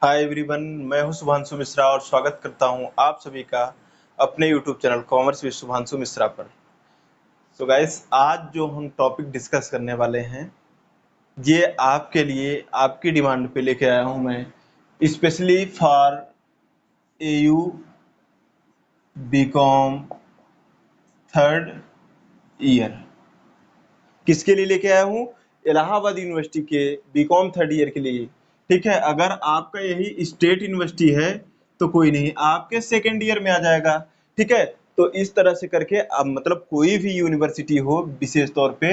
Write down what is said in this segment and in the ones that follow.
Hi everyone, मैं हूं शुभांशु मिश्रा और स्वागत करता हूं आप सभी का अपने YouTube channel commerce with Shubhanshu Mishra पर। तो गाइस, आज जो हम टॉपिक डिस्कस करने वाले हैं ये आपके लिए आपकी डिमांड पे लेके आया हूं मैं, specially for AU BCom third year. किसके लिए लेके आया हूँ? इलाहाबाद यूनिवर्सिटी के बीकॉम थर्ड ईयर के लिए। ठीक है, अगर आपका यही स्टेट यूनिवर्सिटी है तो कोई नहीं, आपके सेकेंड ईयर में आ जाएगा। ठीक है, तो इस तरह से करके अब मतलब कोई भी यूनिवर्सिटी हो विशेष तौर पे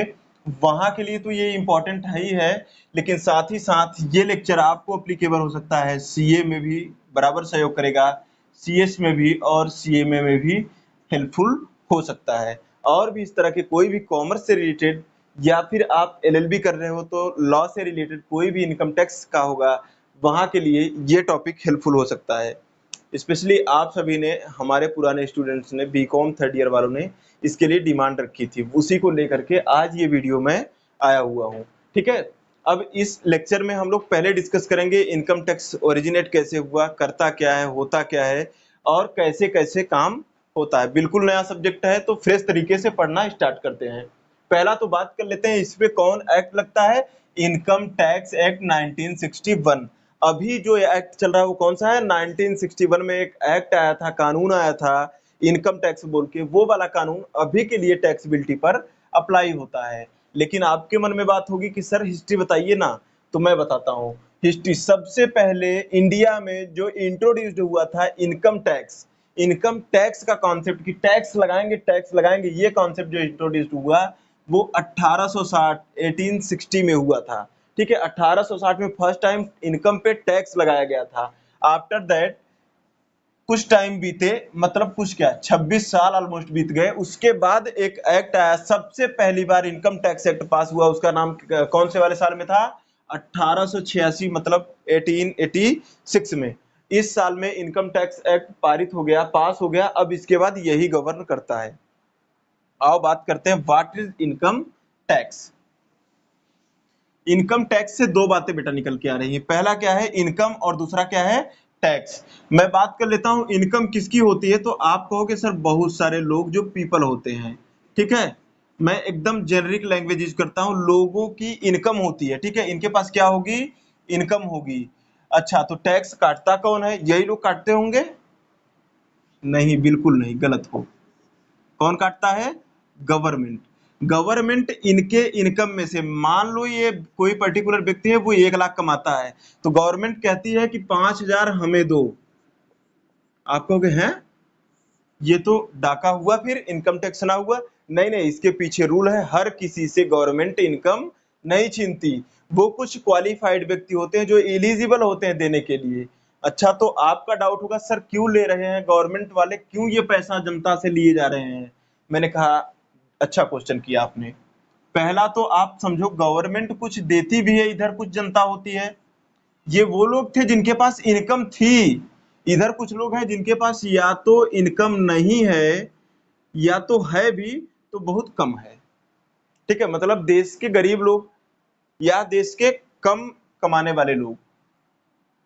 वहां के लिए तो ये इम्पोर्टेंट है ही है, लेकिन साथ ही साथ ये लेक्चर आपको अप्लीकेबल हो सकता है सीए में भी, बराबर सहयोग करेगा, सीएस में भी और सीएमए में भी हेल्पफुल हो सकता है। और भी इस तरह के कोई भी कॉमर्स से रिलेटेड या फिर आप एलएलबी कर रहे हो तो लॉ से रिलेटेड कोई भी इनकम टैक्स का होगा, वहां के लिए ये टॉपिक हेल्पफुल हो सकता है। स्पेशली आप सभी ने, हमारे पुराने स्टूडेंट्स ने, बीकॉम थर्ड ईयर वालों ने इसके लिए डिमांड रखी थी, उसी को लेकर के आज ये वीडियो में आया हुआ हूँ। ठीक है, अब इस लेक्चर में हम लोग पहले डिस्कस करेंगे इनकम टैक्स ओरिजिनेट कैसे हुआ, करता क्या है, होता क्या है और कैसे कैसे काम होता है। बिल्कुल नया सब्जेक्ट है तो फ्रेश तरीके से पढ़ना स्टार्ट करते हैं। पहला तो बात कर लेते हैं इस पे कौन एक्ट लगता है। Income tax act 1961। अभी जो एक्ट चल रहा है वो कौन सा है? 1961 में एक एक्ट आया था, कानून आया था इनकम टैक्स बोल के, वो वाला कानून अभी के लिए टैक्सबिलिटी पर अप्लाई होता है। लेकिन आपके मन में बात होगी कि सर हिस्ट्री बताइए ना, तो मैं बताता हूँ हिस्ट्री। सबसे पहले इंडिया में जो इंट्रोड्यूस्ड हुआ था इनकम टैक्स का कॉन्सेप्ट, कि टैक्स लगाएंगे, ये कॉन्सेप्ट जो इंट्रोड्यूस हुआ वो 1860 1860 में हुआ था। ठीक है, 1860 में फर्स्ट टाइम इनकम पे टैक्स लगाया गया था। आफ्टर दैट कुछ टाइम बीते, मतलब कुछ क्या 26 साल ऑलमोस्ट बीत गए, उसके बाद एक एक्ट आया, सबसे पहली बार इनकम टैक्स एक्ट पास हुआ। उसका नाम कौन से वाले साल में था? 1886, मतलब 1886 में। इस साल में इनकम टैक्स एक्ट पारित हो गया, पास हो गया। अब इसके बाद यही गवर्न करता है। आओ बात करते हैं what is income tax. Income tax से दो बातें बेटा निकल के आ रही हैं। पहला क्या है? इनकम, और दूसरा क्या है? टैक्स। मैं बात कर लेता हूं इनकम किसकी होती है, तो आप कहोगे सर बहुत सारे लोग जो पीपल होते हैं। ठीक है, मैं एकदम जेनरिक लैंग्वेज यूज करता हूं, लोगों की इनकम होती है। ठीक है, इनके पास क्या होगी? इनकम होगी। अच्छा, तो टैक्स काटता कौन है? यही लोग काटते होंगे? नहीं, बिल्कुल नहीं, गलत हो। कौन काटता है? गवर्नमेंट। गवर्नमेंट इनके इनकम में से, मान लो ये कोई पर्टिकुलर व्यक्ति है, वो 1 लाख कमाता है, तो गवर्नमेंट कहती है कि 5,000 हमें दो। आप कहोगे हैं ये तो डाका हुआ, फिर इनकम टैक्स ना हुआ। नहीं नहीं, इसके पीछे रूल है, हर किसी से गवर्नमेंट इनकम नहीं छीनती। वो कुछ क्वालिफाइड व्यक्ति होते हैं जो एलिजिबल होते हैं देने के लिए। अच्छा, तो आपका डाउट होगा सर क्यों ले रहे हैं गवर्नमेंट वाले, क्यों ये पैसा जनता से लिए जा रहे हैं? मैंने कहा अच्छा क्वेश्चन किया आपने। पहला तो आप समझो गवर्नमेंट कुछ देती भी है, इधर कुछ जनता होती है। ये वो लोग थे जिनके पास इनकम थी, इधर कुछ लोग हैं जिनके पास या तो इनकम नहीं है या तो है भी तो बहुत कम है। ठीक है, मतलब देश के गरीब लोग या देश के कम कमाने वाले लोग,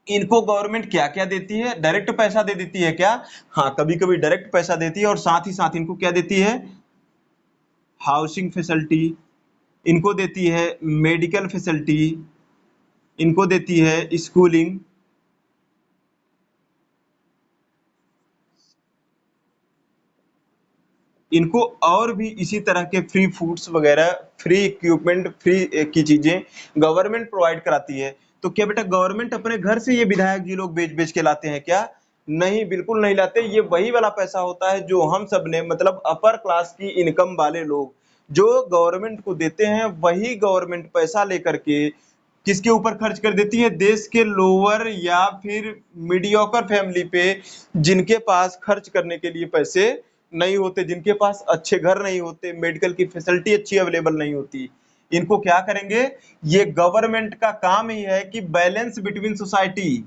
इनको गवर्नमेंट क्या क्या देती है? डायरेक्ट पैसा दे देती है क्या? हाँ, कभी कभी डायरेक्ट पैसा देती है, और साथ ही साथ इनको क्या देती है? हाउसिंग फैसिलिटी, इनको देती है मेडिकल फैसिलिटी, इनको देती है स्कूलिंग, इनको और भी इसी तरह के फ्री फूड्स वगैरह, फ्री इक्विपमेंट, फ्री की चीजें गवर्नमेंट प्रोवाइड कराती है। तो क्या बेटा गवर्नमेंट अपने घर से ये विधायक जी लोग बेच बेच के लाते हैं क्या? नहीं, बिल्कुल नहीं लाते। ये वही वाला पैसा होता है जो हम सब ने, मतलब अपर क्लास की इनकम वाले लोग जो गवर्नमेंट को देते हैं, वही गवर्नमेंट पैसा लेकर के किसके ऊपर खर्च कर देती है? देश के लोअर या फिर मीडियोकर फैमिली पे, जिनके पास खर्च करने के लिए पैसे नहीं होते, जिनके पास अच्छे घर नहीं होते, मेडिकल की फैसिलिटी अच्छी अवेलेबल नहीं होती। इनको क्या करेंगे? ये गवर्नमेंट का काम ही है कि बैलेंस बिटवीन सोसाइटी।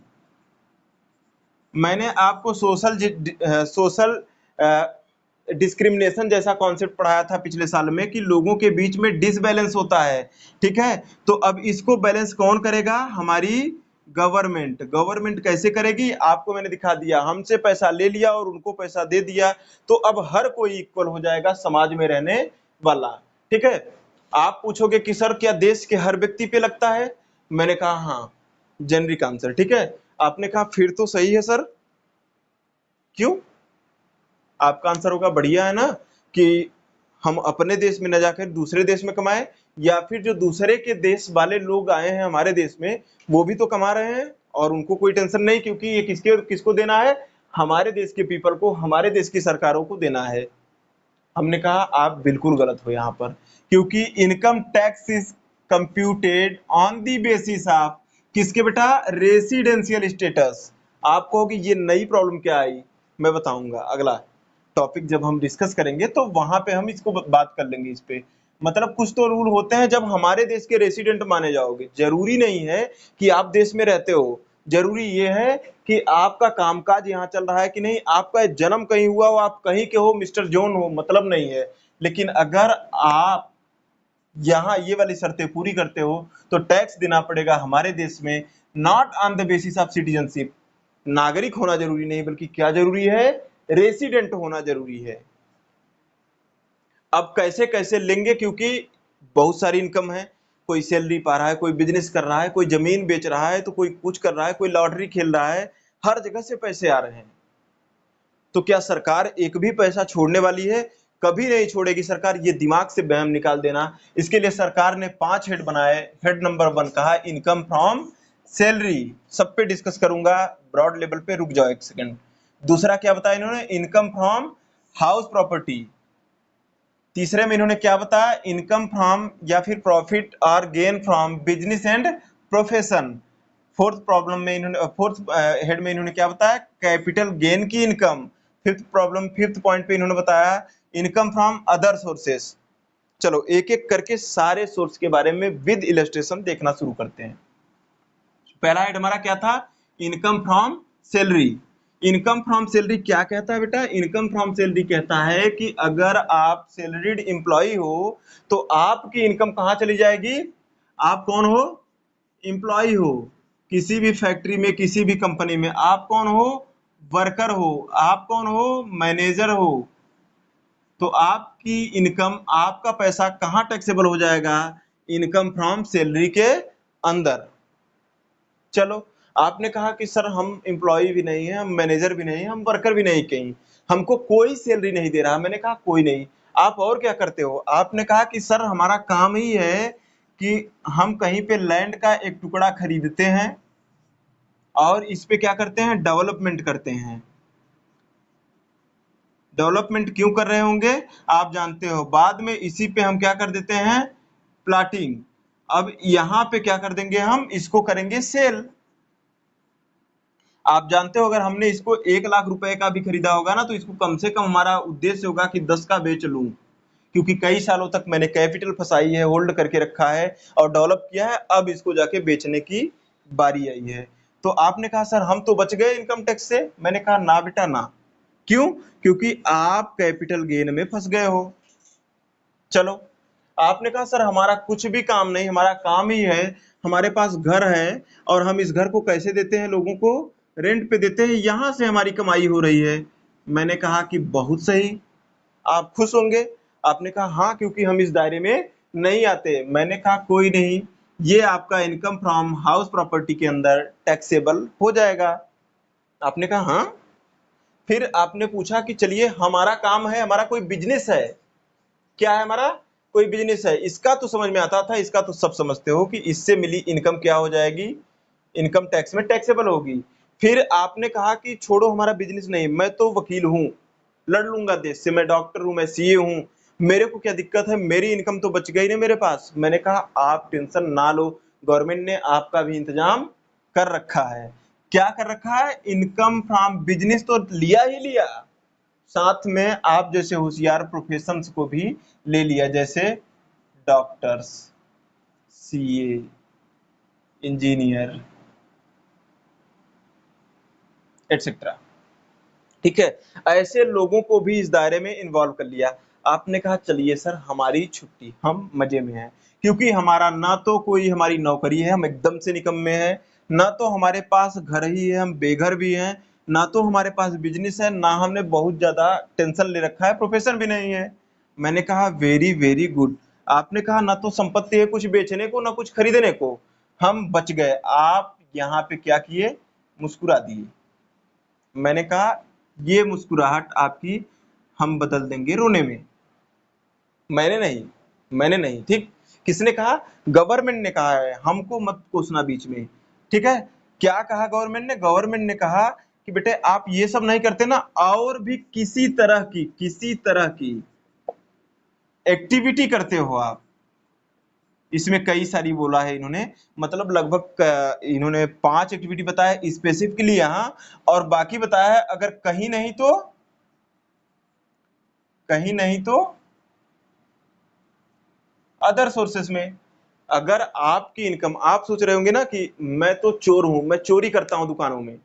मैंने आपको सोशल डिस्क्रिमिनेशन जैसा कॉन्सेप्ट पढ़ाया था पिछले साल में, कि लोगों के बीच में डिसबैलेंस होता है। ठीक है, तो अब इसको बैलेंस कौन करेगा? हमारी गवर्नमेंट। गवर्नमेंट कैसे करेगी आपको मैंने दिखा दिया, हमसे पैसा ले लिया और उनको पैसा दे दिया, तो अब हर कोई इक्वल हो जाएगा समाज में रहने वाला। ठीक है, आप पूछोगे कि सर क्या देश के हर व्यक्ति पे लगता है? मैंने कहा हाँ, जेनरिक आंसर। ठीक है, आपने कहा फिर तो सही है सर। क्यों? आपका आंसर होगा बढ़िया है ना, कि हम अपने देश में न जाकर दूसरे देश में कमाएं, या फिर जो दूसरे के देश वाले लोग आए हैं हमारे देश में वो भी तो कमा रहे हैं और उनको कोई टेंशन नहीं, क्योंकि ये किसको देना है? हमारे देश के पीपल को, हमारे देश की सरकारों को देना है। हमने कहा आप बिल्कुल गलत हो यहाँ पर, क्योंकि income tax is computed on the basis of किसके बेटा? Residential status. आप कहोगे ये नई प्रॉब्लम क्या आई? मैं बताऊंगा, अगला टॉपिक जब हम डिस्कस करेंगे तो वहां पे हम इसको बात कर लेंगे इस पे। मतलब कुछ तो रूल होते हैं जब हमारे देश के रेसिडेंट माने जाओगे। जरूरी नहीं है कि आप देश में रहते हो, जरूरी ये है कि आपका कामकाज यहाँ चल रहा है कि नहीं, आपका जन्म कहीं हुआ हो, आप कहीं के हो, मिस्टर जॉन हो, मतलब नहीं है। लेकिन अगर आप यहाँ ये वाली शर्तें पूरी करते हो तो टैक्स देना पड़ेगा हमारे देश में, not on the basis of citizenship. नागरिक होना जरूरी नहीं, बल्कि क्या जरूरी है? रेसिडेंट होना जरूरी है। अब कैसे कैसे लेंगे, क्योंकि बहुत सारी इनकम है, कोई सैलरी पा रहा है, कोई बिजनेस कर रहा है, कोई जमीन बेच रहा है, तो कोई कुछ कर रहा है, कोई लॉटरी खेल रहा है, हर जगह से पैसे आ रहे हैं। तो क्या सरकार एक भी पैसा छोड़ने वाली है? कभी नहीं छोड़ेगी सरकार, ये दिमाग से वहम निकाल देना। इसके लिए सरकार ने 5 हेड बनाए। हेड नंबर 1 कहा इनकम फ्रॉम सैलरी, सब पे डिस्कस करूंगा ब्रॉड लेवल पे, रुक जाओ एक सेकंड। दूसरा क्या बताया इन्होंने? Income from house property. तीसरे में इन्होंने क्या बताया? इनकम फ्रॉम या फिर प्रॉफिट और gain from business and profession. Fourth head में इन्होंने क्या बताया? कैपिटल गेन की इनकम। फिफ्थ पॉइंट पे इन्होंने बताया इनकम फ्रॉम अदर सोर्सेस। चलो एक एक करके सारे सोर्स के बारे में विद इलस्ट्रेशन देखना शुरू करते हैं। पहला हेड हमारा क्या था? Income from salary. Income from salary क्या कहता है बेटा? इनकम फ्रॉम सैलरी कहता है कि अगर आप सैलरीड एम्प्लॉय हो तो आपकी इनकम कहां चली जाएगी? आप कौन हो? एम्प्लॉय हो। किसी भी फैक्ट्री में, किसी भी कंपनी में आप कौन हो? वर्कर हो। आप कौन हो? मैनेजर हो। तो आपकी इनकम, आपका पैसा कहां टैक्सेबल हो जाएगा? इनकम फ्रॉम सैलरी के अंदर। चलो, आपने कहा कि सर हम एम्प्लॉय भी नहीं है, हम मैनेजर भी नहीं है, हम वर्कर भी नहीं, कहीं हमको कोई सैलरी नहीं दे रहा। मैंने कहा कोई नहीं, आप और क्या करते हो? आपने कहा कि सर हमारा काम ही है कि हम कहीं पे लैंड का एक टुकड़ा खरीदते हैं और इस पे क्या करते हैं? डेवलपमेंट करते हैं। डेवलपमेंट क्यों कर रहे होंगे आप जानते हो, बाद में इसी पे हम क्या कर देते हैं? प्लाटिंग। अब यहाँ पे क्या कर देंगे? हम इसको करेंगे सेल। आप जानते हो अगर हमने इसको 1 लाख रुपए का भी खरीदा होगा ना, तो इसको कम से कम हमारा उद्देश्य होगा कि 10 का बेच लूं, क्योंकि कई सालों तक मैंने कैपिटल फंसाई है, होल्ड करके रखा है और डेवलप किया है, अब इसको जाके बेचने की बारी आई है। तो आपने कहा सर हम तो बच गए इनकम टैक्स से। मैंने कहा ना बेटा ना। क्यों? क्योंकि आप कैपिटल गेन में फंस गए हो। चलो, आपने कहा सर हमारा कुछ भी काम नहीं, हमारा काम ही है, हमारे पास घर है और हम इस घर को कैसे देते हैं? लोगों को रेंट पे देते हैं, यहां से हमारी कमाई हो रही है। मैंने कहा कि बहुत सही, आप खुश होंगे। आपने कहा हाँ, क्योंकि हम इस दायरे में नहीं आते। मैंने कहा कोई नहीं, ये आपका इनकम फ्रॉम हाउस प्रॉपर्टी के अंदर टैक्सेबल हो जाएगा। आपने कहा हाँ। फिर आपने पूछा कि चलिए हमारा काम है, हमारा कोई बिजनेस है। क्या है हमारा? कोई बिजनेस है। इसका तो समझ में आता था, इसका तो सब समझते हो कि इससे मिली इनकम क्या हो जाएगी? इनकम टैक्स में टैक्सेबल होगी। फिर आपने कहा कि छोड़ो हमारा बिजनेस नहीं, मैं तो वकील हूं, लड़ लूंगा देश से, मैं डॉक्टर हूं, मैं सीए हूं, मेरे को क्या दिक्कत है, मेरी इनकम तो बच गई ना मेरे पास। मैंने कहा आप टेंशन ना लो, गवर्नमेंट ने आपका भी इंतजाम कर रखा है। क्या कर रखा है? इनकम फ्रॉम बिजनेस तो लिया ही लिया, साथ में आप जैसे होशियार प्रोफेशंस को भी ले लिया, जैसे डॉक्टर्स, सीए, इंजीनियर, एटसेट्रा। ठीक है, ऐसे लोगों को भी इस दायरे में इन्वॉल्व कर लिया। आपने कहा चलिए सर हमारी छुट्टी, हम मजे में हैं, क्योंकि हमारा ना तो कोई हमारी नौकरी है, हम एकदम से निकम्मे हैं, ना तो हमारे पास घर ही है, हम बेघर भी हैं, ना तो हमारे पास बिजनेस है, ना हमने बहुत ज्यादा टेंशन ले रखा है, प्रोफेशन भी नहीं है। मैंने कहा वेरी वेरी गुड। आपने कहा ना तो संपत्ति है कुछ बेचने को, ना कुछ खरीदने को, हम बच गए। आप यहाँ पे क्या किए? मुस्कुरा दिए। मैंने कहा ये मुस्कुराहट आपकी हम बदल देंगे रोने में। मैंने नहीं, मैंने नहीं, ठीक। किसने कहा? गवर्नमेंट ने कहा है, हमको मत कोसना बीच में, ठीक है। क्या कहा गवर्नमेंट ने? गवर्नमेंट ने कहा कि बेटे आप ये सब नहीं करते ना, और भी किसी तरह की एक्टिविटी करते हो आप, इसमें कई सारी बोला है इन्होंने, मतलब लगभग इन्होंने 5 एक्टिविटी बताया स्पेसिफिकली यहाँ, और बाकी बताया है अगर कहीं नहीं तो अदर सोर्सेस में। अगर आपकी इनकम, आप सोच रहे होंगे ना कि मैं तो चोर हूं, मैं चोरी करता हूं दुकानों में।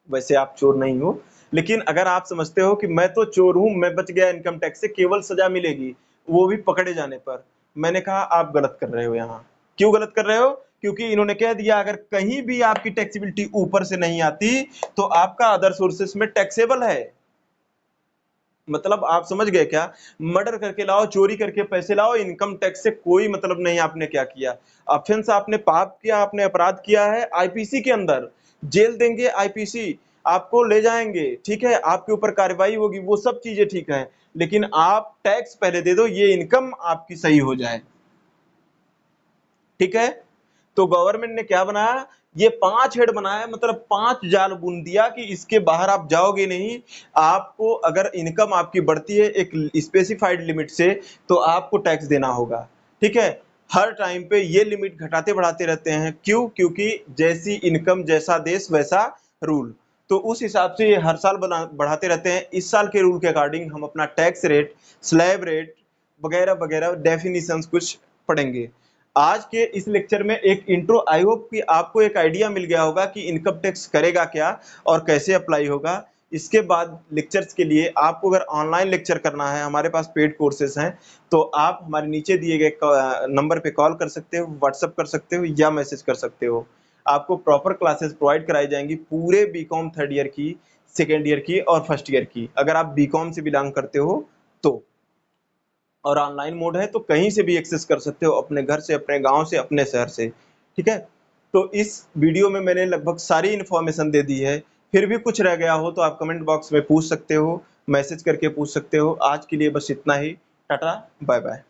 वैसे आप चोर नहीं हो, लेकिन अगर आप समझते हो कि मैं तो चोर हूं, मैं बच गया इनकम टैक्स से, केवल सजा मिलेगी वो भी पकड़े जाने पर, मैंने कहा आप गलत कर रहे हो। यहाँ क्यों गलत कर रहे हो? क्योंकि इन्होंने कह दिया अगर कहीं भी आपकी टैक्सेबिलिटी ऊपर से नहीं आती तो आपका अदर सोर्सेस में टैक्सेबल है। मतलब आप समझ गए क्या? मर्डर करके लाओ, चोरी करके पैसे लाओ, इनकम टैक्स से कोई मतलब नहीं आपने क्या किया। ऑफेंस आपने पाप किया, आपने अपराध किया है, आईपीसी के अंदर जेल देंगे, आईपीसी आपको ले जाएंगे, ठीक है, आपके ऊपर कार्रवाई होगी, वो सब चीजें ठीक है, लेकिन आप टैक्स पहले दे दो, ये इनकम आपकी सही हो जाए, ठीक है। तो गवर्नमेंट ने क्या बनाया? ये 5 हेड बनाया, मतलब 5 जाल बुन दिया कि इसके बाहर आप जाओगे नहीं। आपको अगर इनकम आपकी बढ़ती है एक स्पेसिफाइड लिमिट से, तो आपको टैक्स देना होगा, ठीक है। हर टाइम पे ये लिमिट घटाते बढ़ाते रहते हैं, क्यों? क्योंकि जैसी इनकम जैसा देश वैसा रूल, तो उस हिसाब से ये हर साल बढ़ाते रहते हैं। इस साल के रूल के अकॉर्डिंग हम अपना टैक्स रेट, स्लैब रेट वगैरह वगैरह डेफिनेशंस कुछ पढ़ेंगे। आज के इस लेक्चर में एक इंट्रो, आई होप कि आपको एक आइडिया मिल गया होगा कि इनकम टैक्स करेगा क्या और कैसे अप्लाई होगा। इसके बाद लेक्चर्स के लिए आपको अगर ऑनलाइन लेक्चर करना है, हमारे पास पेड कोर्सेज हैं, तो आप हमारे नीचे दिए गए नंबर पे कॉल कर सकते हो, व्हाट्सएप कर सकते हो या मैसेज कर सकते हो। आपको प्रॉपर क्लासेस प्रोवाइड कराई जाएंगी पूरे बीकॉम थर्ड ईयर की, सेकेंड ईयर की और फर्स्ट ईयर की, अगर आप बीकॉम से बिलोंग करते हो तो। और ऑनलाइन मोड है तो कहीं से भी एक्सेस कर सकते हो, अपने घर से, अपने गांव से, अपने शहर से, ठीक है। तो इस वीडियो में मैंने लगभग सारी इन्फॉर्मेशन दे दी है। फिर भी कुछ रह गया हो तो आप कमेंट बॉक्स में पूछ सकते हो, मैसेज करके पूछ सकते हो। आज के लिए बस इतना ही। Tata, bye bye.